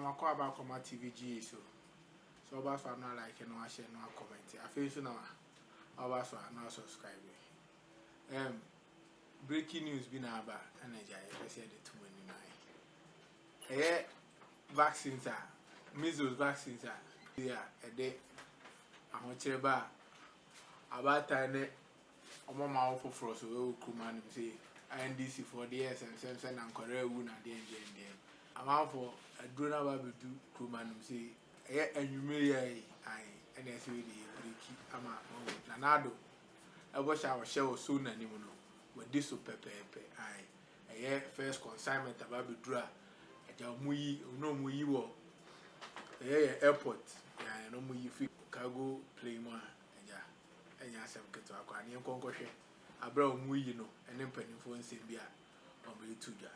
I'm a call about my TVG so about for not like no I share no comment. I feel so now about for not subscribing. Breaking news been about energy. I said the 29. Vaccines are measles vaccines are a day. I'm watching about time. I'm on my for frost. We will come and say INDC for the years and Samson and Korea wound at the end. I'm out for a drone about to do crewman say, and you may and as we breaky. I'm a Nanado. I wish I was show soon and even with this super pepe. I first consignment about the draw. Mui no mui wo airport ya no mui fi cargo plane mo enya asem keto akwa ne nkonkohwe abra mui no ene mpanimfo nsem bia obere tuja.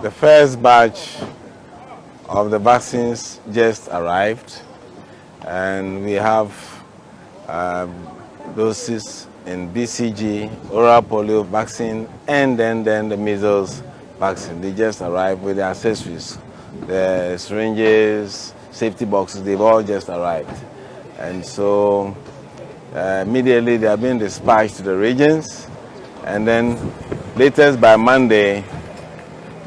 The first batch of the vaccines just arrived, and we have doses in BCG, oral polio vaccine, and then the measles vaccine. They just arrived with the accessories, the syringes, safety boxes. They've all just arrived, and so immediately they are being dispatched to the regions, and then latest by Monday,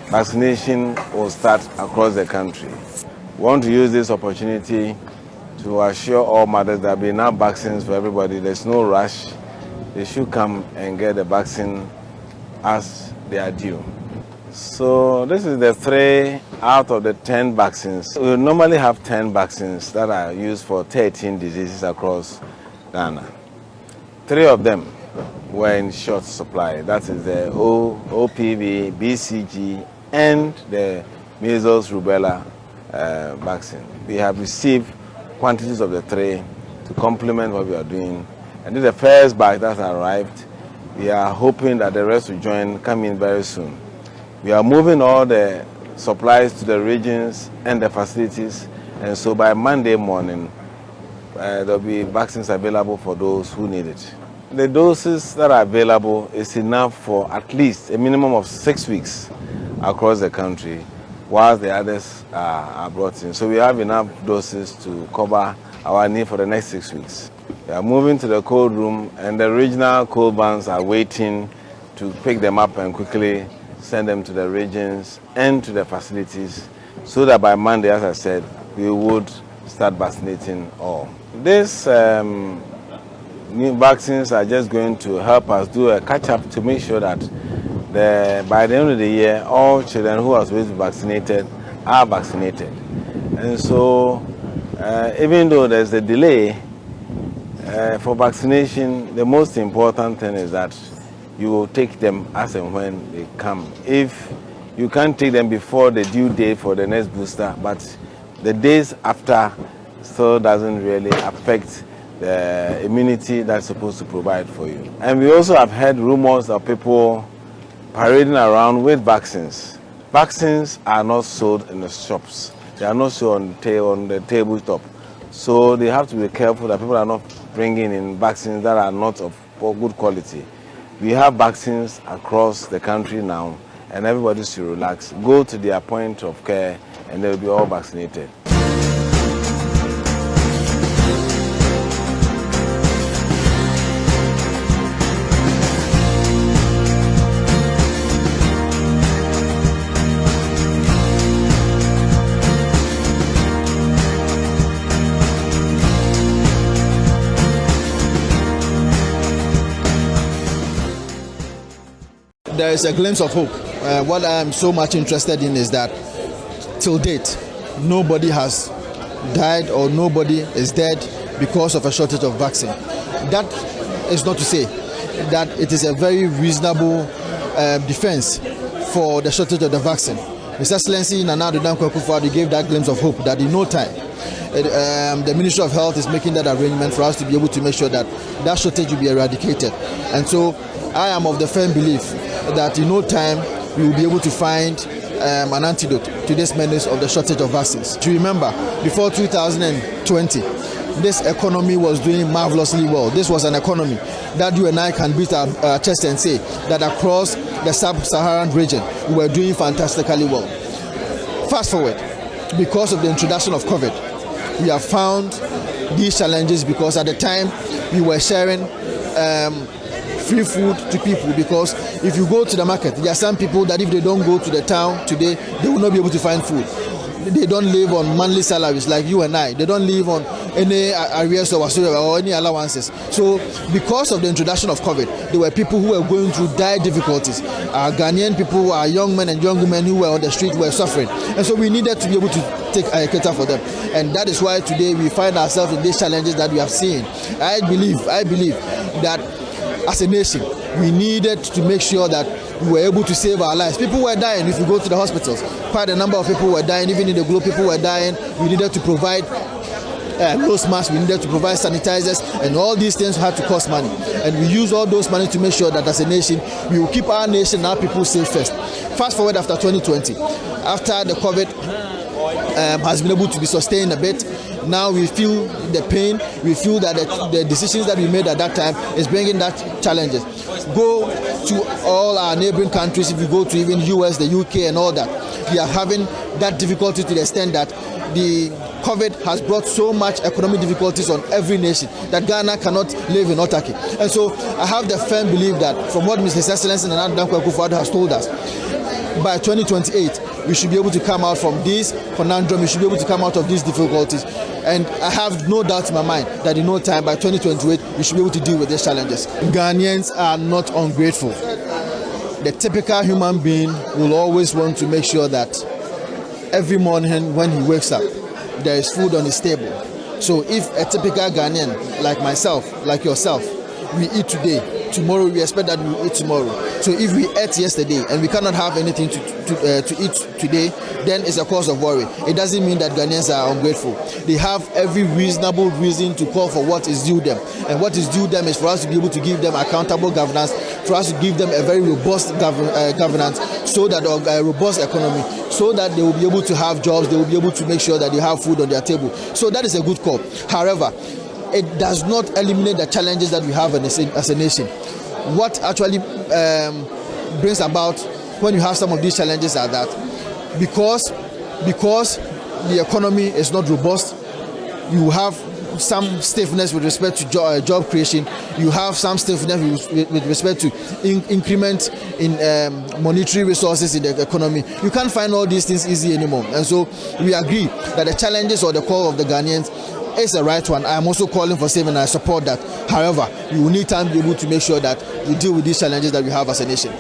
vaccination will start across the country. We want to use this opportunity to assure all mothers that there will be enough vaccines for everybody. There's no rush. They should come and get the vaccine as they are due. So this is the 3 out of the 10 vaccines. We normally have 10 vaccines that are used for 13 diseases across Ghana. 3 of them were in short supply. That is the OPV, BCG, and the measles rubella vaccine. We have received quantities of the 3 to complement what we are doing. And this is the first batch that has arrived. We are hoping that the rest will come in very soon. We are moving all the supplies to the regions and the facilities, and so by Monday morning, there will be vaccines available for those who need it. The doses that are available is enough for at least a minimum of 6 weeks across the country, whilst the others are brought in. So we have enough doses to cover our need for the next 6 weeks. We are moving to the cold room, and the regional cold vans are waiting to pick them up and quickly send them to the regions and to the facilities, so that by Monday, as I said, we would start vaccinating all. These new vaccines are just going to help us do a catch-up to make sure that by the end of the year, all children who are supposed to be vaccinated are vaccinated. And so, even though there's a delay for vaccination, the most important thing is that you will take them as and when they come. If you can't take them before the due date for the next booster, but the days after still doesn't really affect the immunity that's supposed to provide for you. And we also have heard rumors of people parading around with vaccines. Vaccines are not sold in the shops. They are not sold on the tabletop. So they have to be careful that people are not bringing in vaccines that are not of good quality. We have vaccines across the country now, and everybody should relax. Go to their point of care, and they will be all vaccinated. There is a glimpse of hope. What I am so much interested in is that till date, nobody has died or nobody is dead because of a shortage of vaccine. That is not to say that it is a very reasonable defense for the shortage of the vaccine. His Excellency Nana Addo Dankwa Akufo-Addo gave that glimpse of hope that in no time, the Ministry of Health is making that arrangement for us to be able to make sure that that shortage will be eradicated. And so I am of the firm belief that in no time we will be able to find an antidote to this menace of the shortage of vaccines. To remember, before 2020, this economy was doing marvelously well. This was an economy that you and I can beat our chest and say that across the sub-Saharan region, we were doing fantastically well. Fast forward, because of the introduction of COVID, we have found these challenges because at the time we were sharing free food to people, because if you go to the market, there are some people that if they don't go to the town today, they will not be able to find food. They don't live on monthly salaries like you and I. They don't live on any arrears or whatsoever or any allowances. So because of the introduction of COVID, there were people who were going through dire difficulties. Our Ghanaian people, our young men and young women who were on the street were suffering. And so we needed to be able to take cater for them. And that is why today we find ourselves in these challenges that we have seen. I believe that as a nation, we needed to make sure that we were able to save our lives. People were dying if you go to the hospitals. Quite a number of people were dying. Even in the globe, people were dying. We needed to provide nose masks, we needed to provide sanitizers, and all these things had to cost money. And we use all those money to make sure that as a nation, we will keep our nation and our people safe first. Fast forward after 2020, after the COVID has been able to be sustained a bit, now we feel the pain, we feel that the decisions that we made at that time is bringing that challenges. Go to all our neighboring countries, if you go to even US, the UK and all that, we are having that difficulty to the extent that the COVID has brought so much economic difficulties on every nation that Ghana cannot live in autarky. And so I have the firm belief that from what His Excellency Nana Addo Dankwa Akufo-Addo has told us, by 2028, we should be able to come out from this conundrum, we should be able to come out of these difficulties. And I have no doubt in my mind that in no time, by 2028, we should be able to deal with these challenges. Ghanaians are not ungrateful. The typical human being will always want to make sure that every morning when he wakes up, there is food on his table. So if a typical Ghanaian, like myself, like yourself, we eat today, tomorrow we expect that we will eat tomorrow. So if we ate yesterday and we cannot have anything to eat today, then it's a cause of worry. It doesn't mean that Ghanaians are ungrateful. They have every reasonable reason to call for what is due them. And what is due them is for us to be able to give them accountable governance, for us to give them a very robust governance, so that a robust economy, so that they will be able to have jobs, they will be able to make sure that they have food on their table. So that is a good call. However, it does not eliminate the challenges that we have as a nation. What actually brings about when you have some of these challenges are that because the economy is not robust, you have some stiffness with respect to job creation, you have some stiffness with respect to increment in monetary resources in the economy. You can't find all these things easy anymore. And so we agree that the challenges or the call of the Ghanaians is the right one. I am also calling for saving and I support that. However, we will need time to be able to make sure that we deal with these challenges that we have as a nation.